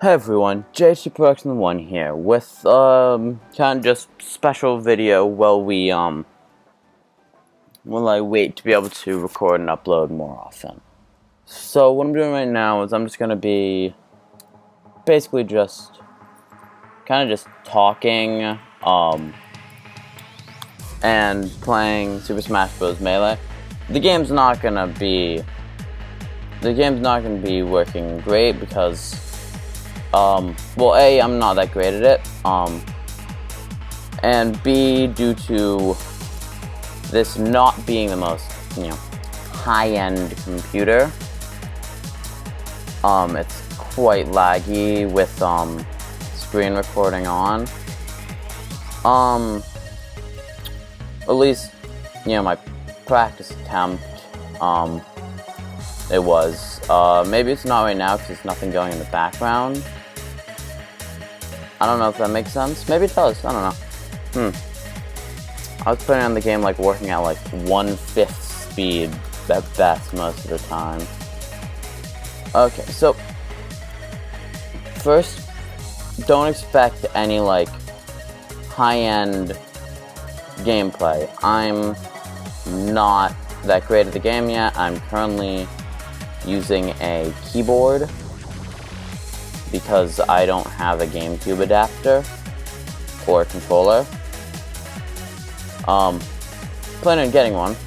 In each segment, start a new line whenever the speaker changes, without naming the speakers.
Hey everyone, JT Production 1 here with kind of just special video while I wait to be able to record and upload more often. So what I'm doing right now is I'm just gonna be basically just talking and playing Super Smash Bros. Melee. The game's not gonna be working great because well, A, I'm not that great at it, and B, due to this not being the most, high-end computer, it's quite laggy with, screen recording on. At least, my practice attempt, it was. Maybe it's not right now because there's nothing going in the background. I don't know if that makes sense. Maybe it does. I don't know. I was putting on the game working at 1/5 speed at best most of the time. Okay, so first, don't expect any high-end gameplay. I'm not that great at the game yet. I'm currently using a keyboard because I don't have a GameCube adapter or a controller. Planning on getting one,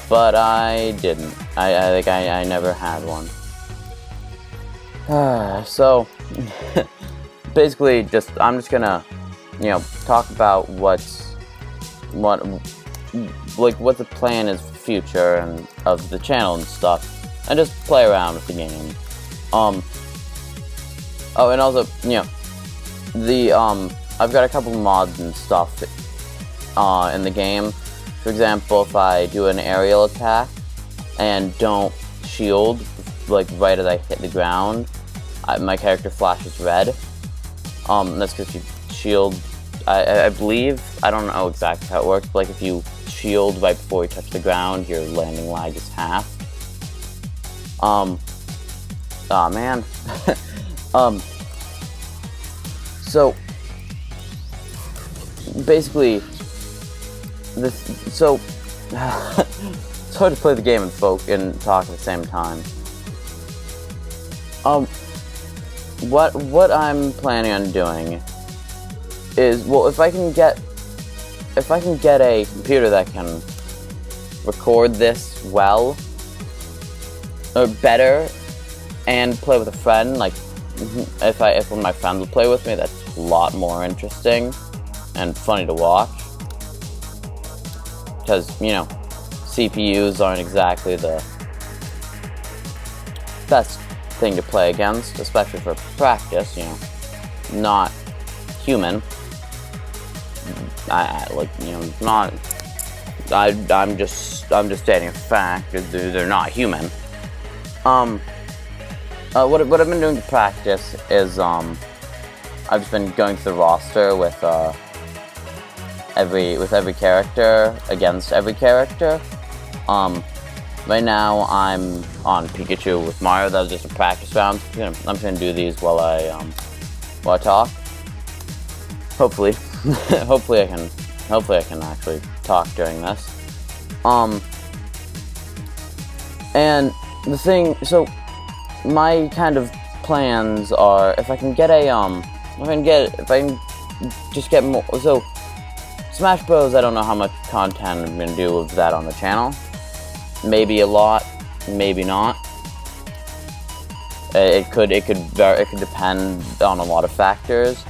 but I didn't. I never had one. So basically, I'm just gonna, talk about what the plan is for the future and of the channel and stuff, and just play around with the game. Oh, and also, I've got a couple mods and stuff in the game. For example, if I do an aerial attack and don't shield right as I hit the ground, my character flashes red. That's because you shield. I believe, I don't know exactly how it works, but if you shield right before you touch the ground, your landing lag is half. Aw, man. So basically, it's hard to play the game and talk at the same time. What I'm planning on doing is, well, if I can get a computer that can record this well, or better, and play with a friend, if one of my friends will play with me, that's a lot more interesting and funny to watch. Because, CPUs aren't exactly the best thing to play against, especially for practice, not human. I'm just stating a fact, they're not human. What I've been doing to practice is, I've just been going through the roster with every character against every character. Right now I'm on Pikachu with Mario. That was just a practice round. I'm just gonna do these while I talk. Hopefully, hopefully I can actually talk during this. And the thing, so my kind of plans are, if I can just get more. So Smash Bros. I don't know how much content I'm gonna do with that on the channel. Maybe a lot, maybe not. It could depend on a lot of factors.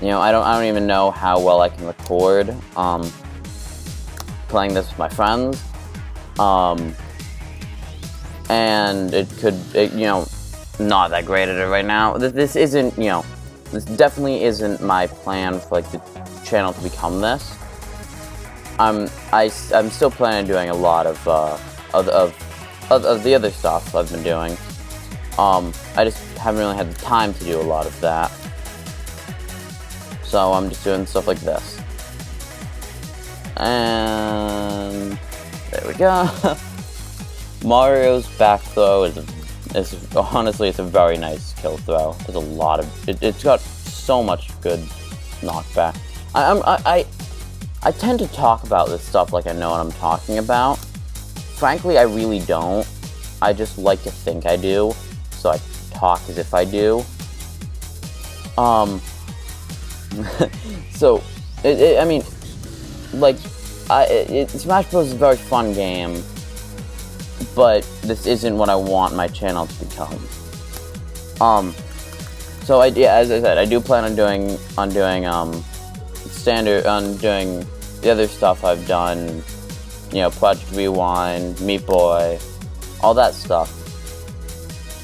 I don't even know how well I can record playing this with my friends. And it not that great at it right now. This isn't, this definitely isn't my plan for the channel to become this. I'm still planning on doing a lot of the other stuff I've been doing. I just haven't really had the time to do a lot of that. So I'm just doing stuff like this. And there we go. Mario's back throw is honestly, it's a very nice kill throw. There's a lot of it's got so much good knockback. I tend to talk about this stuff like I know what I'm talking about. Frankly, I really don't. I just like to think I do, so I talk as if I do. So, I mean, like, Smash Bros is a very fun game, but this isn't what I want my channel to become. So yeah, as I said, I do plan on doing doing the other stuff I've done, you know, Project Rewind, Meat Boy, all that stuff.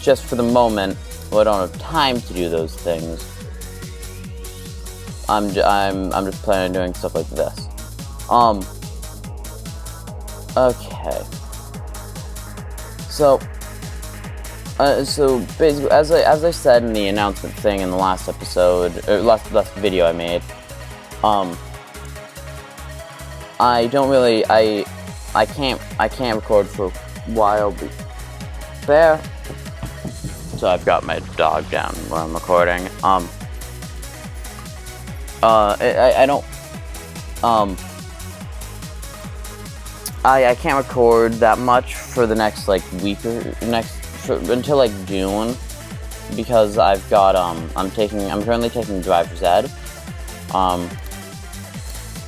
Just for the moment, well, I don't have time to do those things. I'm just planning on doing stuff like this. Okay. So basically, as I said in the announcement thing in the last episode, or last video I made, I don't really, I can't record for a while. There. So I've got my dog down where I'm recording. I can't record that much for the next like week or until like June, because I've got I'm currently taking driver's ed,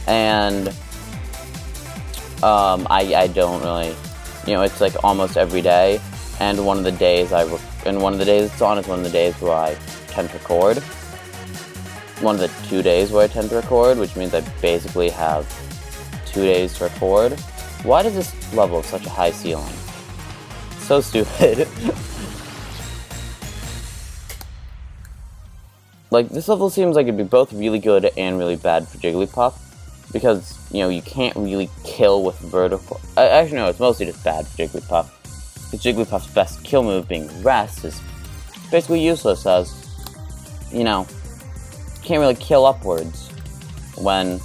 and I don't really, you know, it's like almost every day, and one of the days it's on is one of the days where I tend to record. One of the 2 days where I tend to record, which means I basically have 2 days to record. Why does this level have such a high ceiling? So stupid. Like, this level seems like it'd be both really good and really bad for Jigglypuff, because, you know, you can't really kill with vertical. Actually, no, it's mostly just bad for Jigglypuff, because Jigglypuff's best kill move, being Rest, is basically useless, as, you know, can't really kill upwards when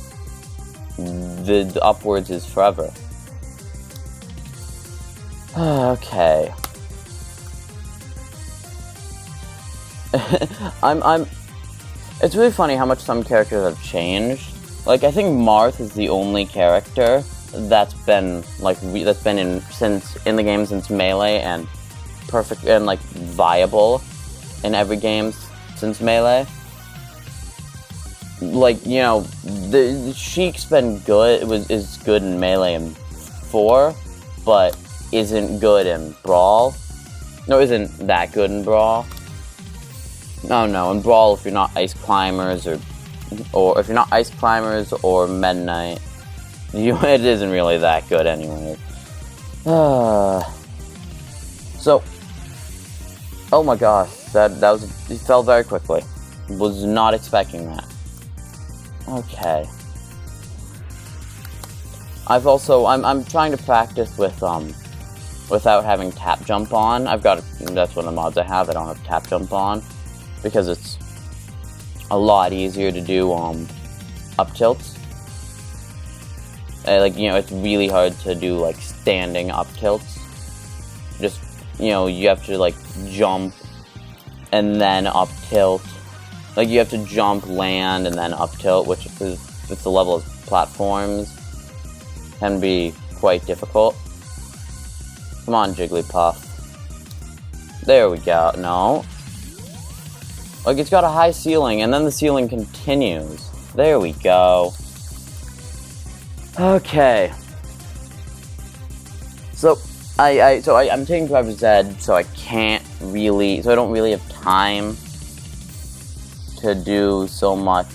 the upwards is forever. Okay. It's really funny how much some characters have changed. Like, I think Marth is the only character that's been like in the game since Melee, and perfect and like viable in every game since Melee. Like, you know, the Sheik's been good. Is good in Melee and 4, but isn't good in Brawl. No, isn't that good in Brawl. No, in Brawl, if you're not Ice Climbers or if you're not Ice Climbers or Meta Knight, it isn't really that good anyway. So, oh my gosh, it fell very quickly. Was not expecting that. Okay. I'm trying to practice with without having tap jump on. That's one of the mods I have. I don't have tap jump on, because it's a lot easier to do up tilts. Like, you know, it's really hard to do like standing up tilts. Just, you know, you have to like jump and then up tilt. Like, you have to jump, land, and then up tilt, which if the level of platforms can be quite difficult. Come on, Jigglypuff. There we go. No. Like, it's got a high ceiling, and then the ceiling continues. There we go. Okay. So, I'm taking driver's ed, so I don't really have time to do so much,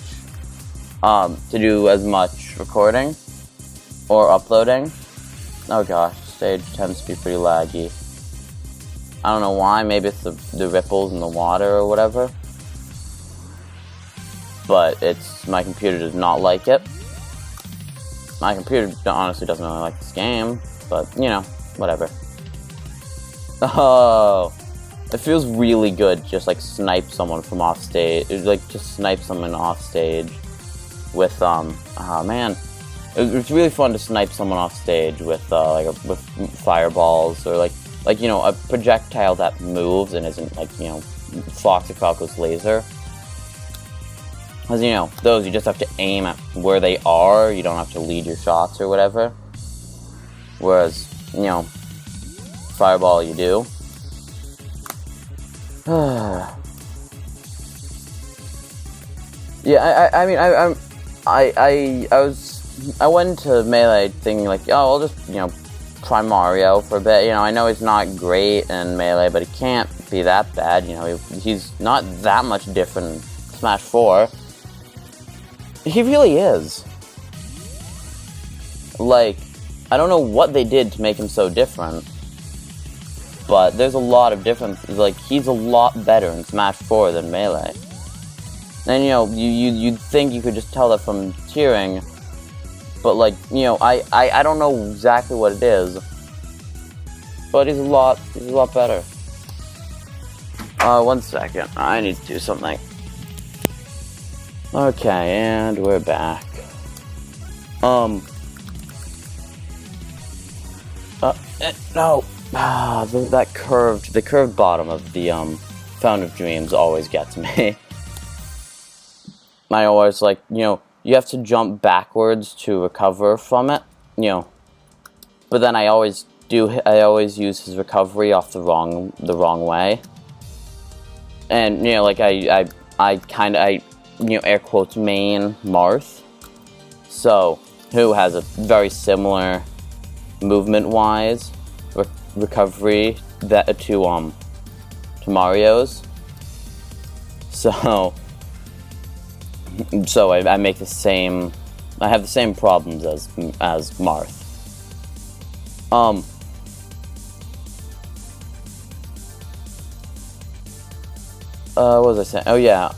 to do as much recording or uploading. Oh gosh, stage tends to be pretty laggy. I don't know why. Maybe it's the ripples in the water or whatever. But my computer does not like it. My computer honestly doesn't really like this game, but, you know, whatever. Oh, it feels really good just like snipe someone from off stage. Like, just snipe someone off stage with oh man, it's really fun to snipe someone off stage with with fireballs, or like like, a projectile that moves and isn't, like, Foxy Falco's laser. Because, those you just have to aim at where they are, you don't have to lead your shots or whatever. Whereas, Fireball you do. Yeah, I went to Melee thinking like, oh, I'll just, try Mario for a bit. I know he's not great in Melee, but he can't be that bad. He's not that much different in Smash 4. He really is. Like, I don't know what they did to make him so different, but there's a lot of differences. Like, he's a lot better in Smash 4 than Melee. And, you'd think you could just tell that from tiering, but, like, I don't know exactly what it is, but he's a lot better. 1 second, I need to do something. Okay, and we're back. No. The curved bottom of the, Fountain of Dreams always gets me. I always, like, you have to jump backwards to recover from it, But then I always use his recovery off the wrong way. And, like, I air quotes main Marth. So, who has a very similar movement-wise recovery to Mario's. So I make the same. I have the same problems as Marth. What was I saying? Oh yeah.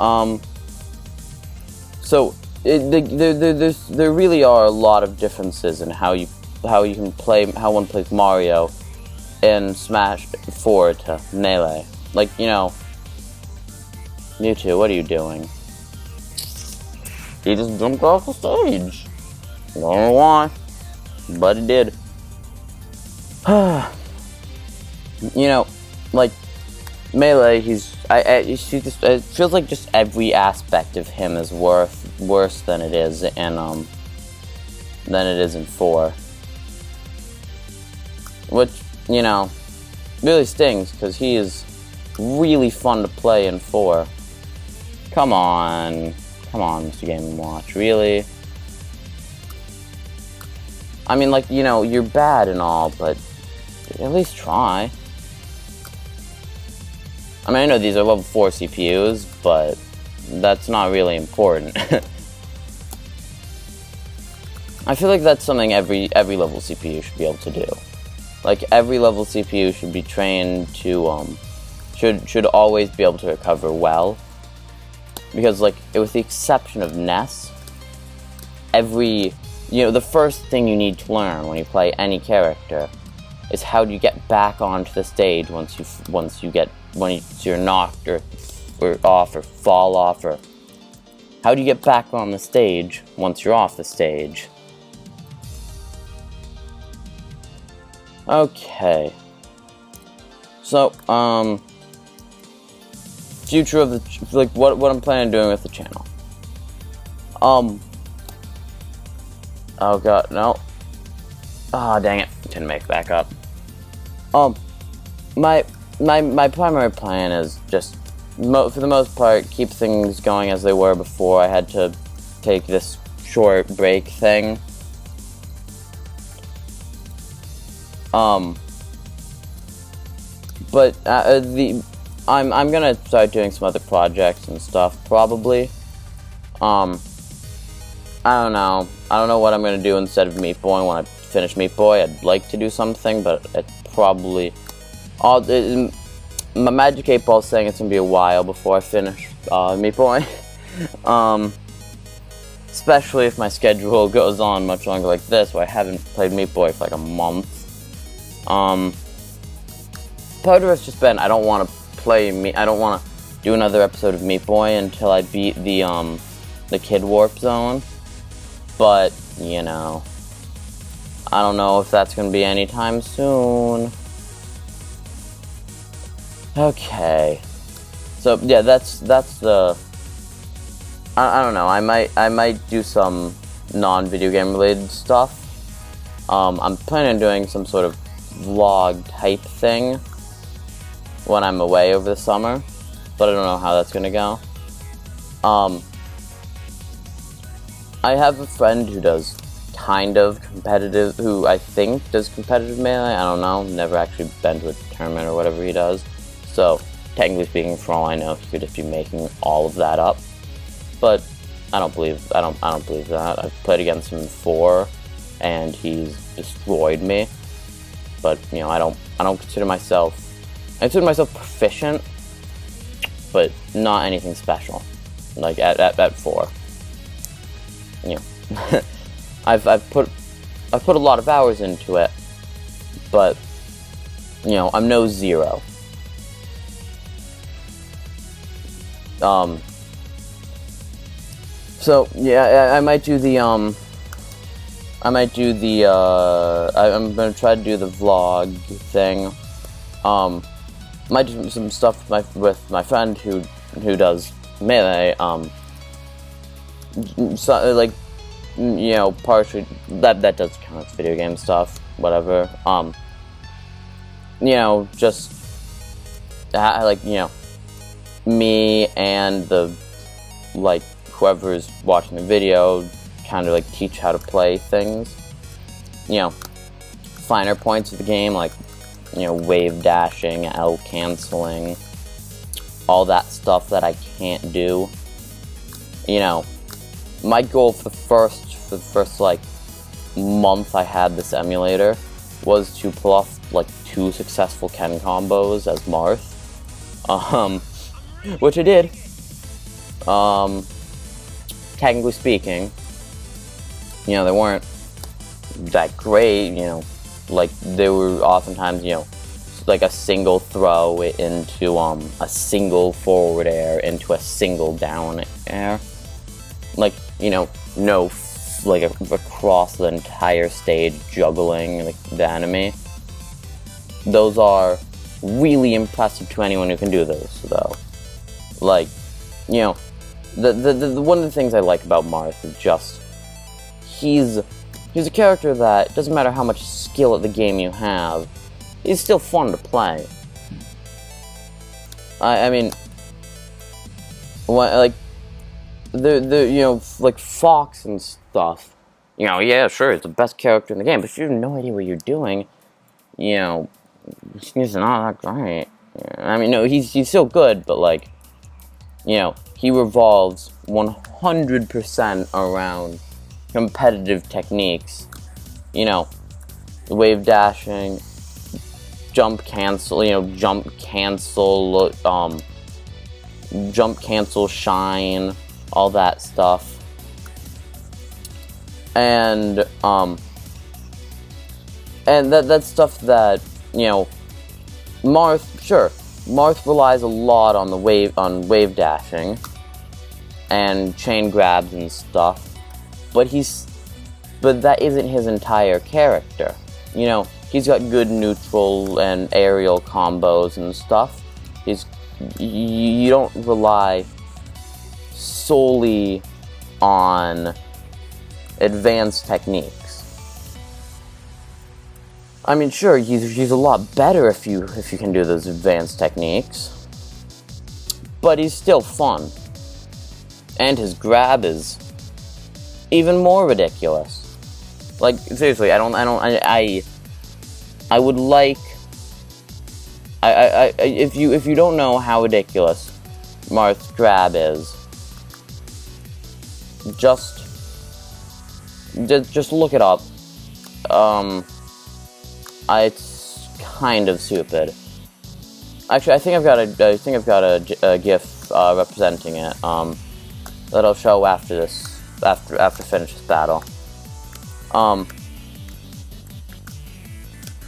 So there really are a lot of differences in how one plays Mario in Smash 4 to Melee. Like, Mewtwo, what are you doing? He just jumped off the stage. I don't know why, but he did. Like, Melee, it feels like just every aspect of him is worse than it is in 4. Which, really stings, because he is really fun to play in 4. Come on, Mr. Game & Watch, really? I mean, like, you're bad and all, but at least try. I mean, I know these are level 4 CPUs, but that's not really important. I feel like that's something every level CPU should be able to do. Like, every level CPU should be trained to, should always be able to recover well. Because, like, with the exception of Ness, the first thing you need to learn when you play any character is how do you get back onto the stage once you're knocked or off or fall off, or how do you get back on the stage once you're off the stage? Okay. So, future of the, what I'm planning on doing with the channel. Oh god, no. Ah, dang it, didn't make back up. My primary plan is just, for the most part, keep things going as they were before I had to take this short break thing. But I'm gonna start doing some other projects and stuff, probably. I don't know. I don't know what I'm gonna do instead of Meat Boy. When I finish Meat Boy, I'd like to do something, but it probably... my Magic 8 Ball's saying it's gonna be a while before I finish Meat Boy. Especially if my schedule goes on much longer like this, where I haven't played Meat Boy for like a month. Part of it's just been, I don't want to do another episode of Meat Boy until I beat the Kid Warp Zone. But, I don't know if that's going to be anytime soon. Okay. So yeah, that's the. I don't know. I might do some non-video game related stuff. I'm planning on doing some sort of vlog type thing when I'm away over the summer, but I don't know how that's gonna go. I have a friend who does kind of competitive, who I think does competitive Melee. I don't know. Never actually been to a tournament or whatever he does. So technically speaking, for all I know, he could just be making all of that up. But I don't believe that. I've played against him before, and he's destroyed me. But you know, I don't consider myself. I consider myself proficient, but not anything special. Like at 4. You know, I've put a lot of hours into it, but you know, I'm no 0. So yeah, I might do the I'm gonna try to do the vlog thing. Might do some stuff with my friend who does Melee. So, like, you know, partially that does count as video game stuff, whatever. You know, just like, you know, me and the like whoever's watching the video kind of like teach how to play things. You know, finer points of the game, like, you know, wave dashing, L canceling, all that stuff that I can't do. You know, my goal for the first like month I had this emulator was to pull off like 2 successful Ken combos as Marth, which I did. Technically speaking, you know, they weren't that great. You know, like they were oftentimes, you know, like a single throw into a single forward air into a single down air. Like, you know, no, like across the entire stage juggling like the enemy. Those are really impressive to anyone who can do those, though. Like, you know, the one of the things I like about Marth is just he's a character that doesn't matter how much skill at the game you have, he's still fun to play. I mean, like the you know, like Fox and stuff, you know, yeah, sure, it's the best character in the game, but if you have no idea what you're doing, you know, he's not that great. I mean, no, he's still good, but like, you know, he revolves 100% around competitive techniques. You know, wave dashing, jump cancel, you know, jump cancel, shine, all that stuff. And that's stuff that, you know, Marth relies a lot on wave dashing and chain grabs and stuff, but that isn't his entire character. You know, he's got good neutral and aerial combos and stuff. You don't rely solely on advanced techniques. I mean, sure, he's a lot better if you can do those advanced techniques, but he's still fun, and his grab is even more ridiculous. Like, seriously, I would like, if you don't know how ridiculous Marth's grab is, just look it up. It's kind of stupid. Actually, I think I've got a GIF representing it. That I'll show after this, after finish this battle.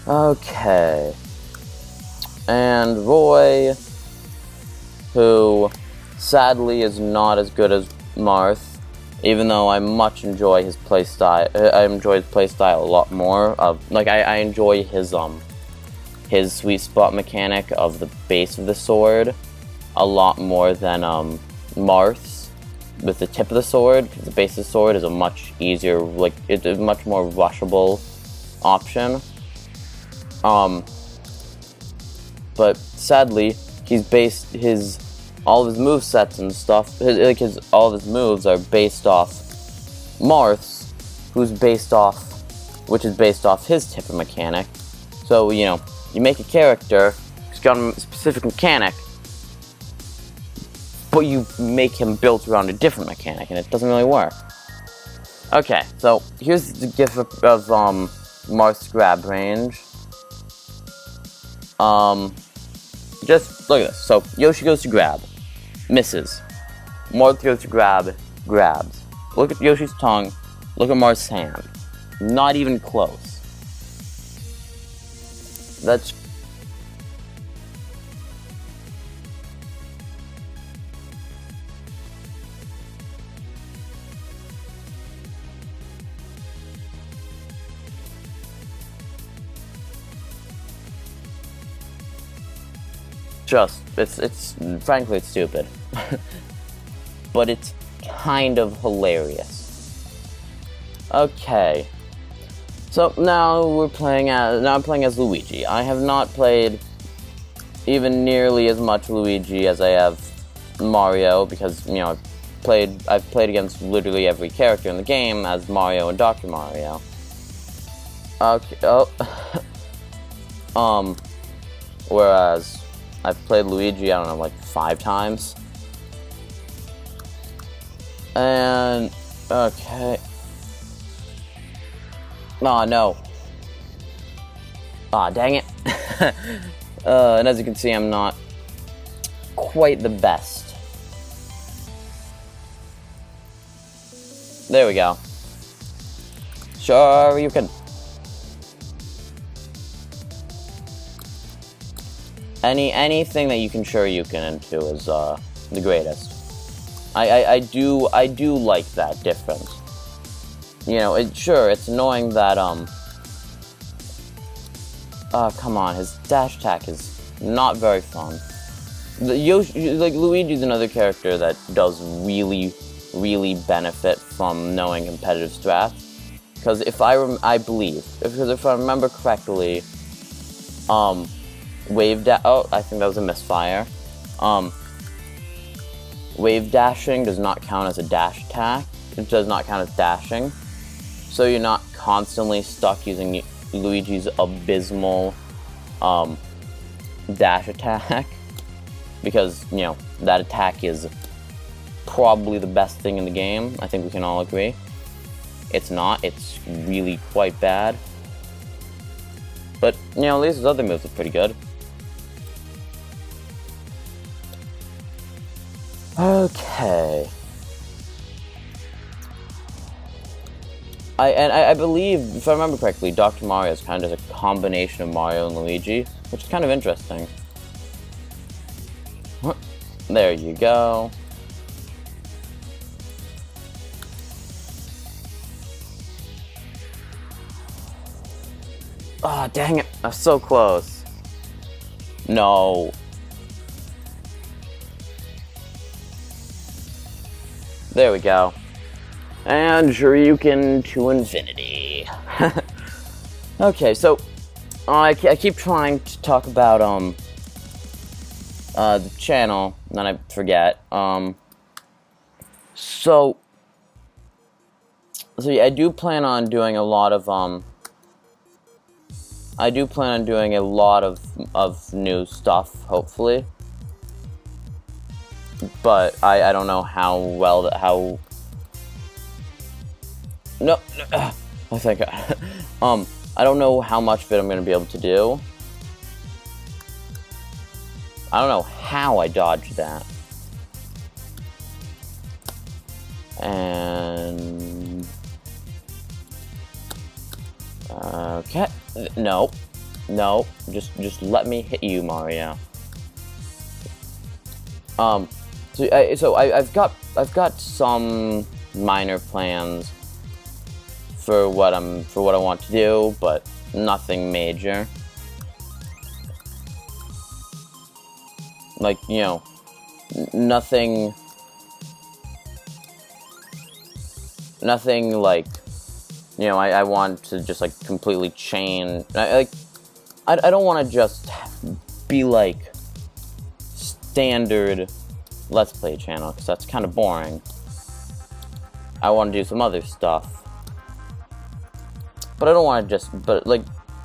Okay. And Roy, who sadly is not as good as Marth, even though I much enjoy his playstyle. I enjoy his playstyle a lot more. Like I enjoy his his sweet spot mechanic of the base of the sword a lot more than Marth's with the tip of the sword, because the base of the sword is a much easier, like, it's a much more rushable option. But sadly, he's based all of his move sets and stuff. All of his moves are based off Marth's, which is based off his tipper mechanic. So you make a character who's got a specific mechanic, but you make him built around a different mechanic, and it doesn't really work. Okay, so here's the gif of Marth's grab range. Just look at this. So Yoshi goes to grab, misses. Marth goes to grab, grabs. Look at Yoshi's tongue. Look at Marth's hand. Not even close. That's frankly, it's stupid. But it's kind of hilarious. Okay. So now I'm playing as Luigi. I have not played even nearly as much Luigi as I have Mario, because, I've played against literally every character in the game as Mario and Dr. Mario. Okay, whereas I've played Luigi, I don't know, like 5 times. And, okay. Aw, no. Aw, dang it. And as you can see, I'm not quite the best. There we go. Sure, you can. Anything that you can Shoryuken into is the greatest. I do like that difference. Sure, it's annoying that come on, his dash attack is not very fun. Luigi's another character that does really benefit from knowing competitive strats. Because if I remember correctly, I think that was a misfire. Wave dashing does not count as a dash attack. It does not count as dashing. So you're not constantly stuck using Luigi's abysmal dash attack. Because, that attack is probably the best thing in the game. I think we can all agree. It's not. It's really quite bad. But, at least his other moves are pretty good. Okay. I believe, if I remember correctly, Dr. Mario is kind of a combination of Mario and Luigi, which is kind of interesting. There you go. Ah, dang it. I'm so close. No. There we go. And Shoryuken to infinity. Okay, so I keep trying to talk about the channel, and then I forget. So yeah, I do plan on doing a lot of new stuff, hopefully. But I don't know how well No, I think I don't know how much of it I'm gonna be able to do. I don't know how I dodged that. And okay, no, just let me hit you, Mario. So I've got some minor plans for what I want to do, but nothing major. like, you know, nothing like, you know, I want to just like completely change. I don't want to just be like standard Let's Play channel, because that's kind of boring. I want to do some other stuff, but I don't want to just, but like,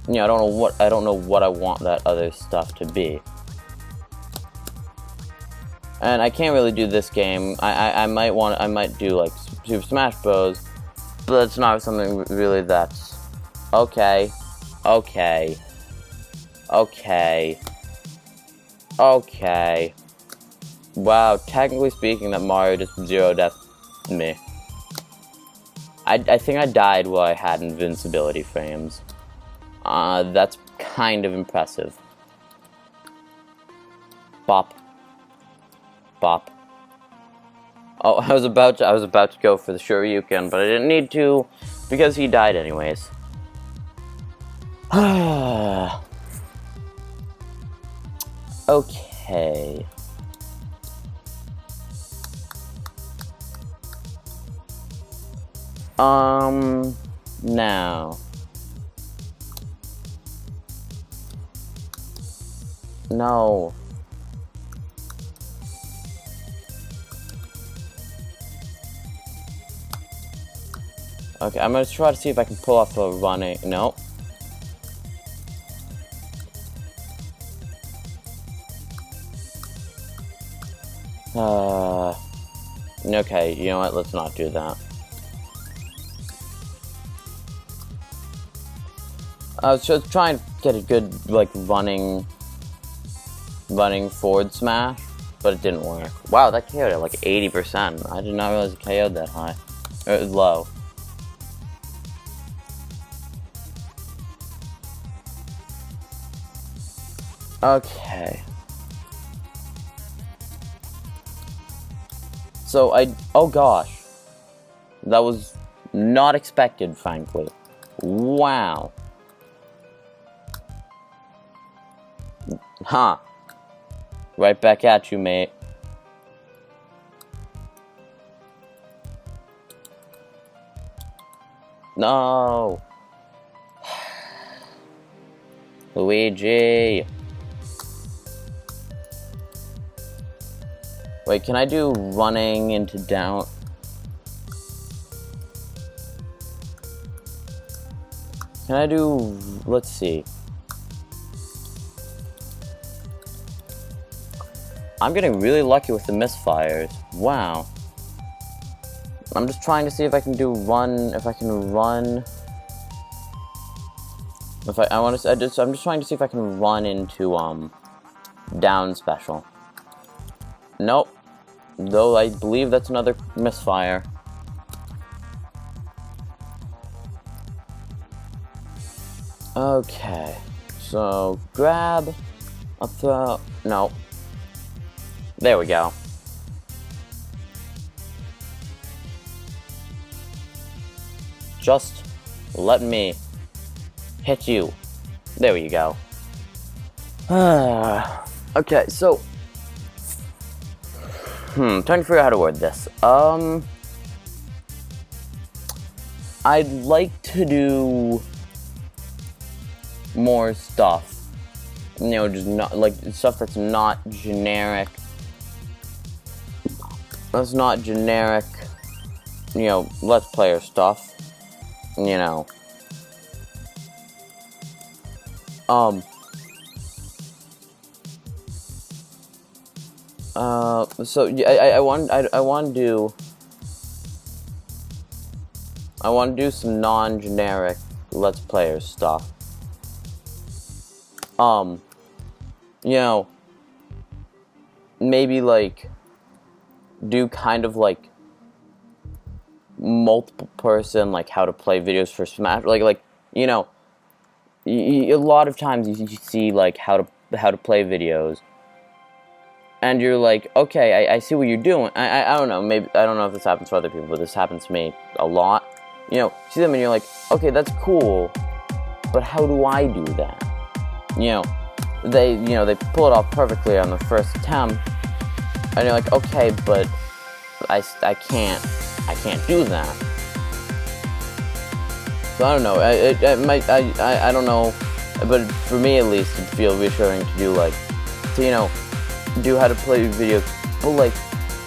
you know, I don't know what I want that other stuff to be. And I can't really do this game. I might do like Super Smash Bros, but that's not something really that's okay. Wow, technically speaking, that Mario just zero-deathed me. I think I died while I had invincibility frames. That's kind of impressive. Bop. Bop. Oh, I was about to go for the Shoryuken, but I didn't need to because he died anyways. Okay. Now. No. Okay, I'm gonna try to see if I can pull off a running. No. Okay, you know what? Let's not do that. I was just trying to get a good, like, running forward smash, but it didn't work. Wow, that KO'd at like 80%. I did not realize it KO'd that high. Or low. Okay. So oh gosh. That was not expected, frankly. Wow. Huh. Right back at you, mate. No. Luigi. Wait, can I do running into down? Can I do, let's see. I'm getting really lucky with the misfires. Wow. I'm just trying to see if I can do run, if I can run. If I'm just trying to see if I can run into, down special. Nope. Though I believe that's another misfire. Okay. So, grab, I'll throw, no. There we go. Just let me hit you. There you go. Okay, so trying to figure out how to word this. I'd like to do more stuff. You know, just not like stuff that's not generic. That's not generic, you know, Let's Player stuff. You know. So yeah, I want to do some non-generic Let's Player stuff. You know, maybe like do kind of like multiple person, like how to play videos for Smash, like you know, a lot of times you see like how to play videos, and you're like, okay, I see what you're doing. I don't know, maybe I don't know if this happens for other people, but this happens to me a lot. You know, you see them and you're like, okay, that's cool, but how do I do that? You know, they pull it off perfectly on the first attempt, and you're like, okay, but I can't do that. So I don't know. I don't know, but for me at least, it feels reassuring to do do how to play videos, but like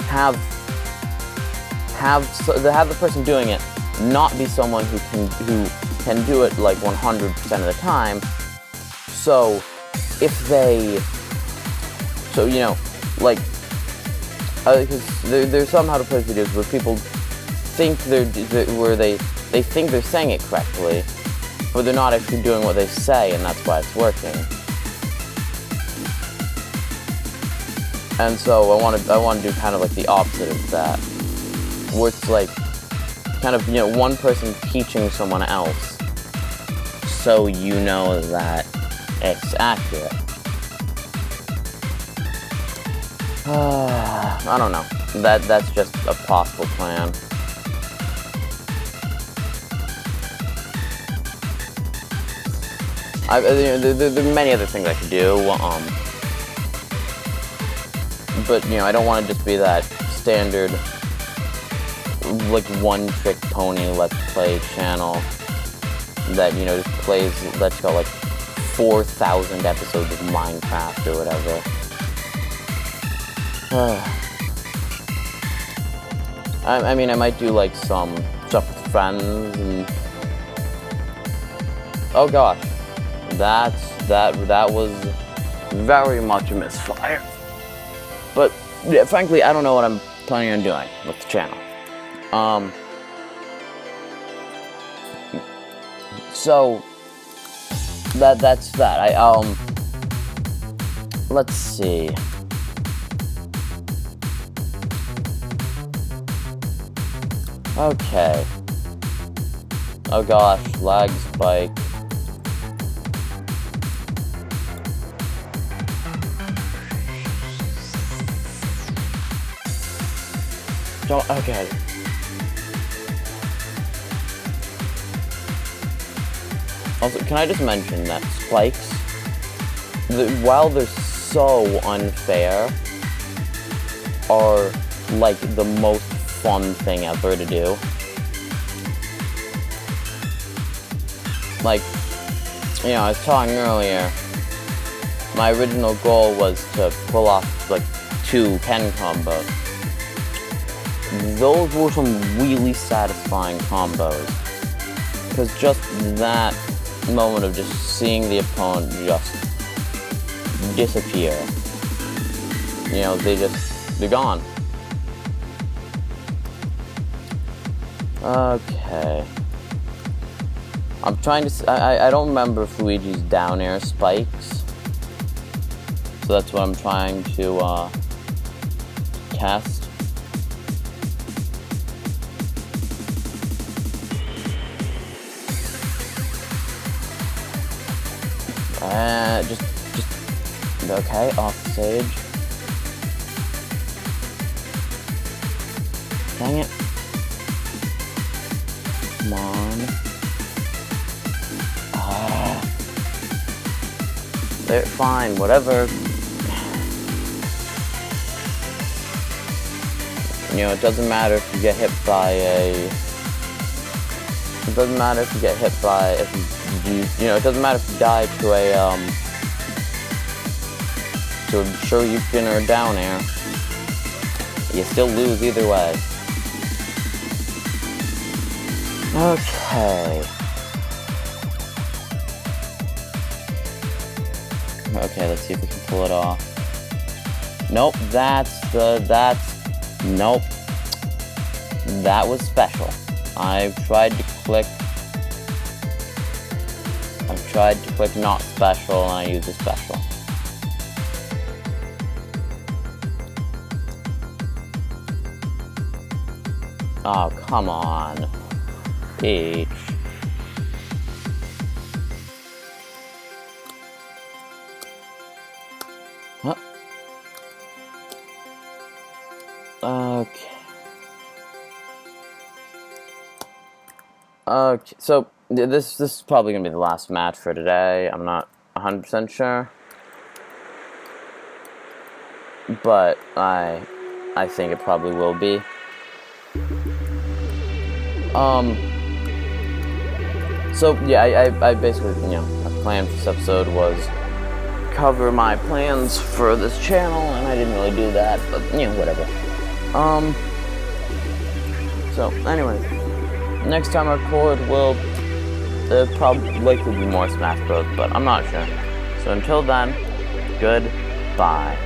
have the person doing it not be someone who can do it like 100% of the time. So if because there's some how to play videos where people think they think they're saying it correctly, but they're not actually doing what they say, and that's why it's working. And so I want to do kind of like the opposite of that, where it's like kind of one person teaching someone else, so you know that it's accurate. I don't know. That's just a possible plan. There are many other things I could do, but I don't want to just be that standard like one-trick pony let's play channel that just plays let's go like 4,000 episodes of Minecraft or whatever. I mean, I might do like some stuff with friends, and oh gosh, that was very much a misfire. But yeah, frankly, I don't know what I'm planning on doing with the channel. So that's that. Let's see. Okay. Oh gosh, lag spike. Okay. Also, can I just mention that spikes, while they're so unfair, are like the most fun thing ever to do. Like, I was talking earlier, my original goal was to pull off like 2 Ken combos. Those were some really satisfying combos, because just that moment of just seeing the opponent just disappear, they're gone. Okay. I'm trying to I don't remember if Luigi's down air spikes, so that's what I'm trying to test. Just okay, off stage. Dang it. Come on. They're fine, whatever. It doesn't matter if you get hit by it doesn't matter if you get hit by, it doesn't matter if you die to a Shoryuken or down air. You still lose either way. Okay. Okay, let's see if we can pull it off. Nope, nope. That was special. I've tried to click not special, and I use a special. Oh, come on. Peach. Huh? Okay. Okay, so this is probably gonna be the last match for today. I'm not 100% sure. but I think it probably will be. So yeah, I basically, my plan for this episode was cover my plans for this channel, and I didn't really do that, but whatever. So anyway, next time I record will probably likely be more Smash Bros, but I'm not sure. So until then, goodbye.